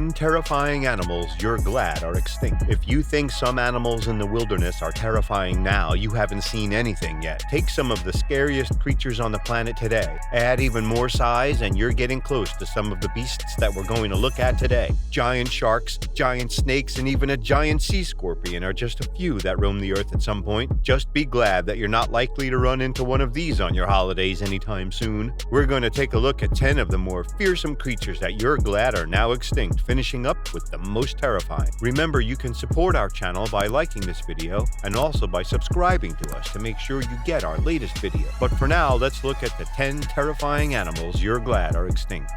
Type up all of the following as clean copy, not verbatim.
10 terrifying animals you're glad are extinct. If you think some animals in the wilderness are terrifying now, you haven't seen anything yet. Take some of the scariest creatures on the planet today, add even more size, and you're getting close to some of the beasts that we're going to look at today. Giant sharks, giant snakes, and even a giant sea scorpion are just a few that roam the earth at some point. Just be glad that you're not likely to run into one of these on your holidays anytime soon. We're going to take a look at 10 of the more fearsome creatures that you're glad are now extinct, finishing up with the most terrifying. Remember, you can support our channel by liking this video and also by subscribing to us to make sure you get our latest video. But for now, let's look at the 10 terrifying animals you're glad are extinct.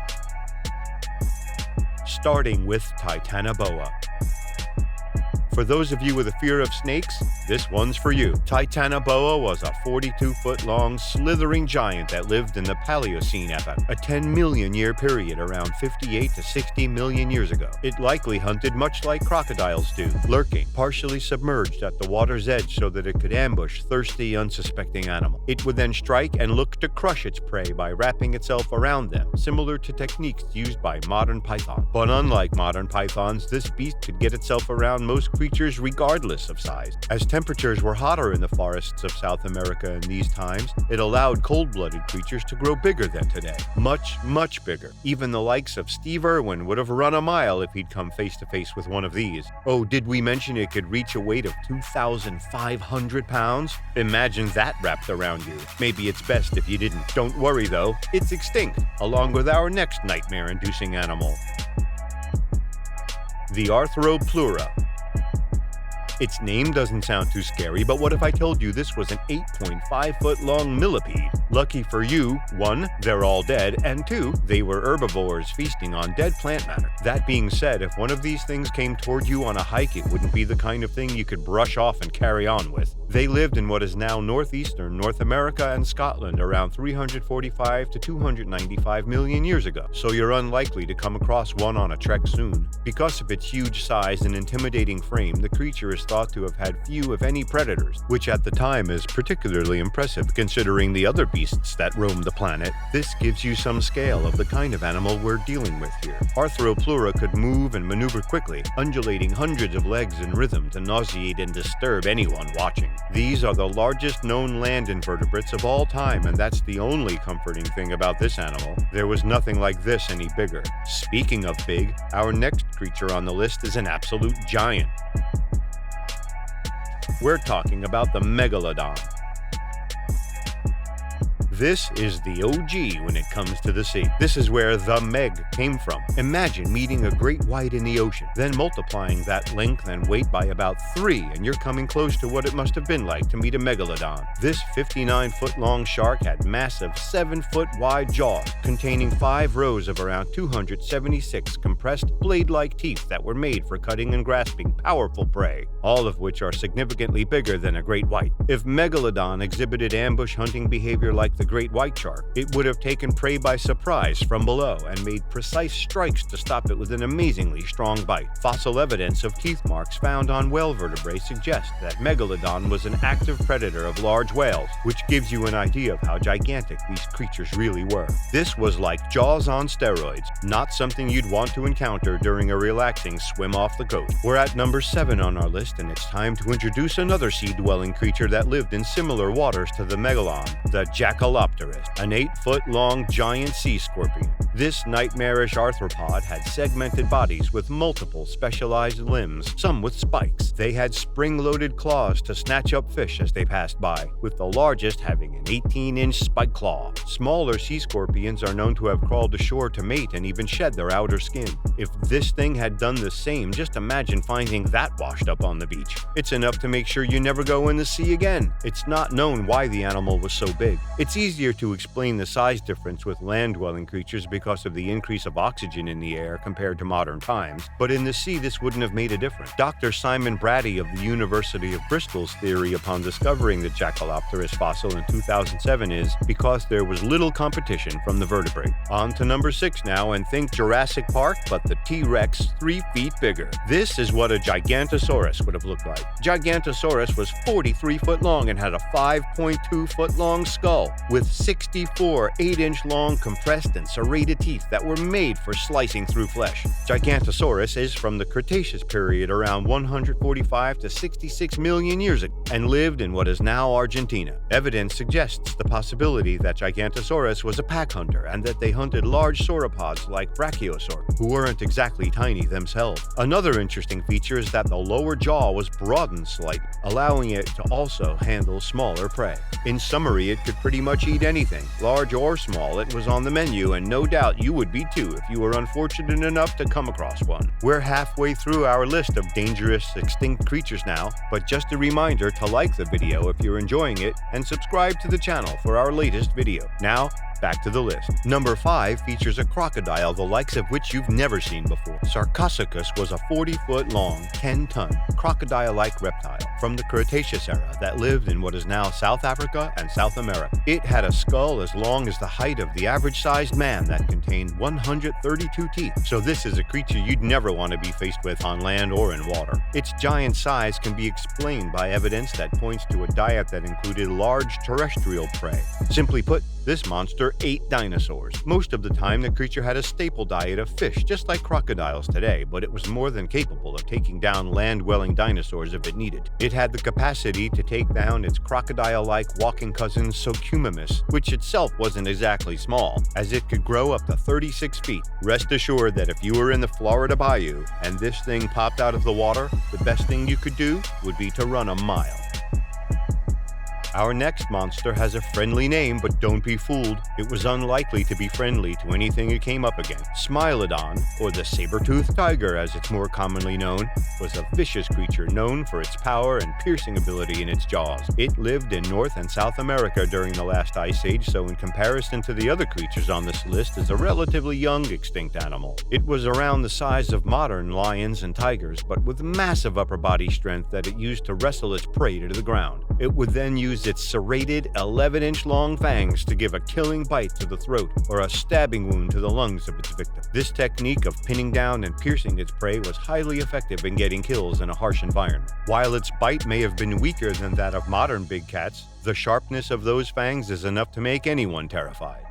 Starting with Titanoboa. For those of you with a fear of snakes, this one's for you. Titanoboa was a 42-foot-long, slithering giant that lived in the Paleocene epoch, a 10 million year period around 58 to 60 million years ago. It likely hunted much like crocodiles do, lurking, partially submerged at the water's edge so that it could ambush thirsty, unsuspecting animals. It would then strike and look to crush its prey by wrapping itself around them, similar to techniques used by modern pythons. But unlike modern pythons, this beast could get itself around most creatures regardless of size. As temperatures were hotter in the forests of South America in these times, it allowed cold-blooded creatures to grow bigger than today. Much, much bigger. Even the likes of Steve Irwin would have run a mile if he'd come face to face with one of these. Oh, did we mention it could reach a weight of 2,500 pounds? Imagine that wrapped around you. Maybe it's best if you didn't. Don't worry though, it's extinct, along with our next nightmare-inducing animal. The Arthropleura. Its name doesn't sound too scary, but what if I told you this was an 8.5-foot-long millipede? Lucky for you, 1, they're all dead, and 2, they were herbivores feasting on dead plant matter. That being said, if one of these things came toward you on a hike, it wouldn't be the kind of thing you could brush off and carry on with. They lived in what is now northeastern North America and Scotland around 345 to 295 million years ago, so you're unlikely to come across one on a trek soon. Because of its huge size and intimidating frame, the creature is thought to have had few, if any, predators, which at the time is particularly impressive considering the other beasts that roam the planet. This gives you some scale of the kind of animal we're dealing with here. Arthropleura could move and maneuver quickly, undulating hundreds of legs in rhythm to nauseate and disturb anyone watching. These are the largest known land invertebrates of all time, and that's the only comforting thing about this animal. There was nothing like this any bigger. Speaking of big, our next creature on the list is an absolute giant. We're talking about the Megalodon. This is the OG when it comes to the sea. This is where the Meg came from. Imagine meeting a great white in the ocean, then multiplying that length and weight by about 3, and you're coming close to what it must have been like to meet a megalodon. This 59-foot-long shark had massive 7-foot-wide jaws, containing 5 rows of around 276 compressed blade-like teeth that were made for cutting and grasping powerful prey, all of which are significantly bigger than a great white. If Megalodon exhibited ambush hunting behavior like the great white shark, it would have taken prey by surprise from below and made precise strikes to stop it with an amazingly strong bite. Fossil evidence of teeth marks found on whale vertebrae suggests that Megalodon was an active predator of large whales, which gives you an idea of how gigantic these creatures really were. This was like Jaws on steroids, not something you'd want to encounter during a relaxing swim off the coast. We're at number 7 on our list, and it's time to introduce another sea-dwelling creature that lived in similar waters to the Megalon, the Jackalopterus, an 8-foot-long giant sea scorpion. This nightmarish arthropod had segmented bodies with multiple specialized limbs, some with spikes. They had spring-loaded claws to snatch up fish as they passed by, with the largest having an 18-inch spike claw. Smaller sea scorpions are known to have crawled ashore to mate and even shed their outer skin. If this thing had done the same, just imagine finding that washed up on the beach. It's enough to make sure you never go in the sea again. It's not known why the animal was so big. It's easier to explain the size difference with land-dwelling creatures because of the increase of oxygen in the air compared to modern times, but in the sea this wouldn't have made a difference. Dr. Simon Brady of the University of Bristol's theory upon discovering the Jackalopterus fossil in 2007 is because there was little competition from the vertebrate. On to number 6 now, and think Jurassic Park? but the T-Rex 3 feet bigger. This is what a Gigantosaurus would have looked like. Gigantosaurus was 43 foot long and had a 5.2 foot long skull with 64 8-inch long compressed and serrated teeth that were made for slicing through flesh. Gigantosaurus is from the Cretaceous period around 145 to 66 million years ago and lived in what is now Argentina. Evidence suggests the possibility that Gigantosaurus was a pack hunter and that they hunted large sauropods like Brachiosaur, who weren't exactly tiny themselves. Another interesting feature is that the lower jaw was broadened slightly, allowing it to also handle smaller prey. In summary, it could pretty much eat anything, large or small. It was on the menu, and no doubt you would be too if you were unfortunate enough to come across one. We're halfway through our list of dangerous extinct creatures now, but just a reminder to like the video if you're enjoying it and subscribe to the channel for our latest video. Now, back to the list. Number 5 features a crocodile the likes of which you've never seen before. Sarcosuchus was a 40-foot-long, 10-ton, crocodile-like reptile from the Cretaceous era that lived in what is now South Africa and South America. It had a skull as long as the height of the average-sized man that contained 132 teeth, so this is a creature you'd never want to be faced with on land or in water. Its giant size can be explained by evidence that points to a diet that included large terrestrial prey. Simply put, this monster ate dinosaurs. Most of the time, the creature had a staple diet of fish, just like crocodiles today, but it was more than capable of taking down land-dwelling dinosaurs if it needed. It had the capacity to take down its crocodile-like walking cousin Socumimus, which itself wasn't exactly small, as it could grow up to 36 feet. Rest assured that if you were in the Florida Bayou and this thing popped out of the water, the best thing you could do would be to run a mile. Our next monster has a friendly name, but don't be fooled. It was unlikely to be friendly to anything it came up against. Smilodon, or the saber-toothed tiger as it's more commonly known, was a vicious creature known for its power and piercing ability in its jaws. It lived in North and South America during the last ice age, so in comparison to the other creatures on this list, is a relatively young extinct animal. It was around the size of modern lions and tigers, but with massive upper body strength that it used to wrestle its prey to the ground. It would then use its serrated 11-inch long fangs to give a killing bite to the throat or a stabbing wound to the lungs of its victim. This technique of pinning down and piercing its prey was highly effective in getting kills in a harsh environment. While its bite may have been weaker than that of modern big cats, the sharpness of those fangs is enough to make anyone terrified.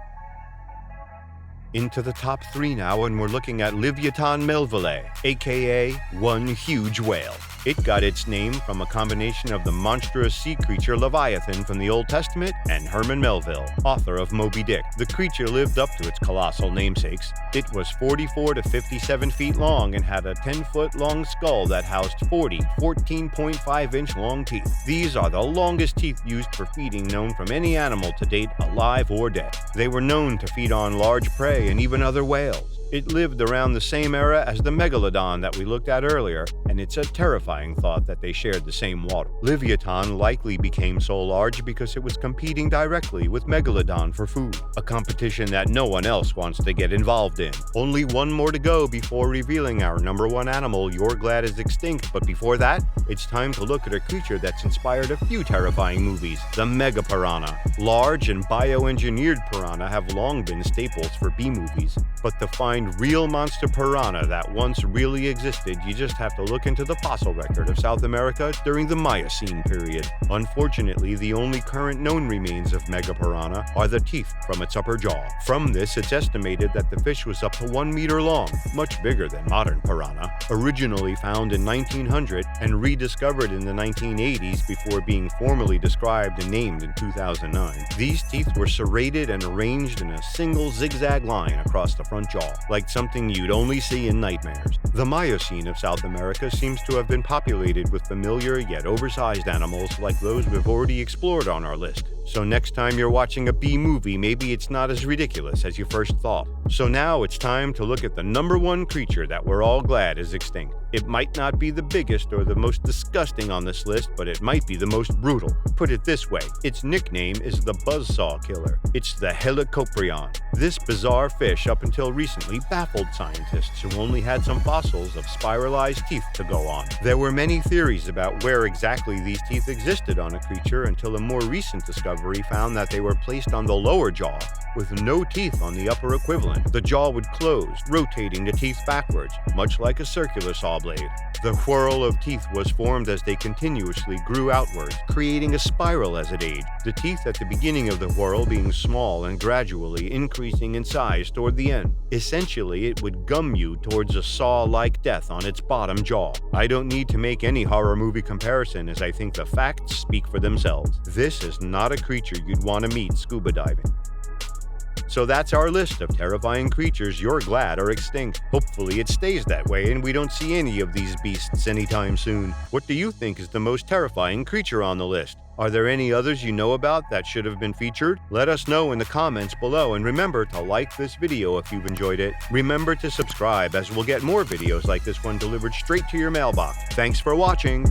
Into the top 3 now, and we're looking at Livyatan melville, aka one huge whale. It got its name from a combination of the monstrous sea creature Leviathan from the Old Testament and Herman Melville, author of Moby Dick. The creature lived up to its colossal namesakes. It was 44 to 57 feet long and had a 10-foot long skull that housed 40 14.5-inch long teeth. These are the longest teeth used for feeding known from any animal to date, alive or dead. They were known to feed on large prey and even other whales. It lived around the same era as the Megalodon that we looked at earlier, and it's a terrifying thought that they shared the same water. Livyatan likely became so large because it was competing directly with Megalodon for food, a competition that no one else wants to get involved in. Only one more to go before revealing our number 1 animal you're glad is extinct, but before that, it's time to look at a creature that's inspired a few terrifying movies, the Megapiranha. Large and bioengineered piranha have long been staples for B-movies, but to find real monster piranha that once really existed, you just have to look into the fossil record of South America during the Miocene period. Unfortunately, the only current known remains of Megapiranha are the teeth from its upper jaw. From this, it's estimated that the fish was up to 1 meter long, much bigger than modern piranha. Originally found in 1900 and rediscovered in the 1980s before being formally described and named in 2009. These teeth were serrated and arranged in a single zigzag line across the front jaw, like something you'd only see in nightmares. The Miocene of South America seems to have been populated with familiar yet oversized animals like those we've already explored on our list. So next time you're watching a B movie, maybe it's not as ridiculous as you first thought. So now it's time to look at the number 1 creature that we're all glad is extinct. It might not be the biggest or the most disgusting on this list, but it might be the most brutal. Put it this way, its nickname is the buzzsaw killer. It's the Helicoprion. This bizarre fish up until recently baffled scientists who only had some fossils of spiralized teeth to go on. There were many theories about where exactly these teeth existed on a creature until a more recent discovery found that they were placed on the lower jaw with no teeth on the upper equivalent. The jaw would close, rotating the teeth backwards, much like a circular saw blade. The whorl of teeth was formed as they continuously grew outwards, creating a spiral as it aged, the teeth at the beginning of the whorl being small and gradually increasing in size toward the end. Essentially, it would gum you towards a saw-like death on its bottom jaw. I don't need to make any horror movie comparison, as I think the facts speak for themselves. This is not a creature you'd want to meet scuba diving. So that's our list of terrifying creatures you're glad are extinct. Hopefully it stays that way and we don't see any of these beasts anytime soon. What do you think is the most terrifying creature on the list? Are there any others you know about that should have been featured? Let us know in the comments below, and remember to like this video if you've enjoyed it. Remember to subscribe, as we'll get more videos like this one delivered straight to your mailbox. Thanks for watching!